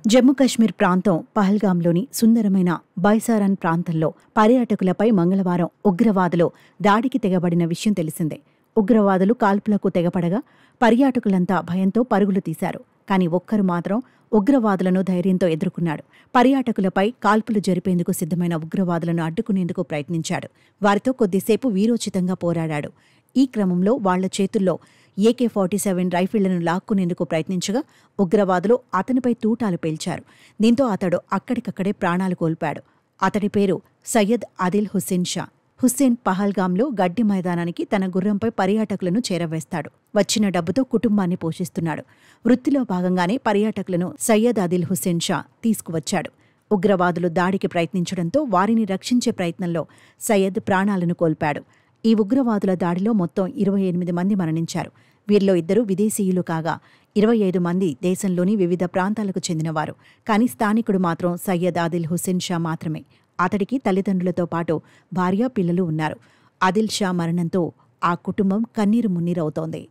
జమ్మూ కశ్మీర్ ప్రాంతం పహల్గాంలోని సుందరమైన బైసారన్ ప్రాంతంలో పర్యాటకులపై మంగళవారం ఉగ్రవాదులు దాడికి తెగబడిన విషయం తెలిసిందే. ఉగ్రవాదులు కాల్పులకు తెగపడగా పర్యాటకులంతా భయంతో పరుగులు తీశారు. కాని ఒక్కరు మాత్రం ఉగ్రవాదులను ధైర్యంతో ఎదుర్కొన్నాడు. పర్యాటకులపై కాల్పులు జరిపేందుకు సిద్ధమైన ఉగ్రవాదులను అడ్డుకునేందుకు ప్రయత్నించాడు. వారితో కొద్దిసేపు వీరోచితంగా పోరాడాడు. ఈ క్రమంలో వాళ్ల చేతుల్లో AK-47 రైఫిళ్లను లాక్కునేందుకు ప్రయత్నించగా ఉగ్రవాదులు అతనిపై తూటాలు పేల్చారు. దీంతో అతడు అక్కడికక్కడే ప్రాణాలు కోల్పాడు. అతడి పేరు సయ్యద్ ఆదిల్ హుస్సేన్ షా. హుస్సేన్ పహల్గాంలో గడ్డి మైదానానికి తన గుర్రంపై పర్యాటకులను చేరవేస్తాడు. వచ్చిన డబ్బుతో కుటుంబాన్ని పోషిస్తున్నాడు. వృత్తిలో భాగంగానే పర్యాటకులను సయ్యద్ ఆదిల్ హుస్సేన్ షా తీసుకువచ్చాడు. ఉగ్రవాదులు దాడికి ప్రయత్నించడంతో వారిని రక్షించే ప్రయత్నంలో సయ్యద్ ప్రాణాలను కోల్పాడు. ఈ ఉగ్రవాదుల దాడిలో మొత్తం 28 మంది మరణించారు. వీరిలో 2 విదేశీయులు కాగా 25 మంది దేశంలోని వివిధ ప్రాంతాలకు చెందినవారు. కానీ స్థానికుడు మాత్రం సయ్యద్ ఆదిల్ హుస్సేన్ షా మాత్రమే. అతడికి తల్లిదండ్రులతో పాటు భార్య, పిల్లలు ఉన్నారు. ఆదిల్ షా మరణంతో ఆ కుటుంబం కన్నీరు మున్నీరవుతోంది.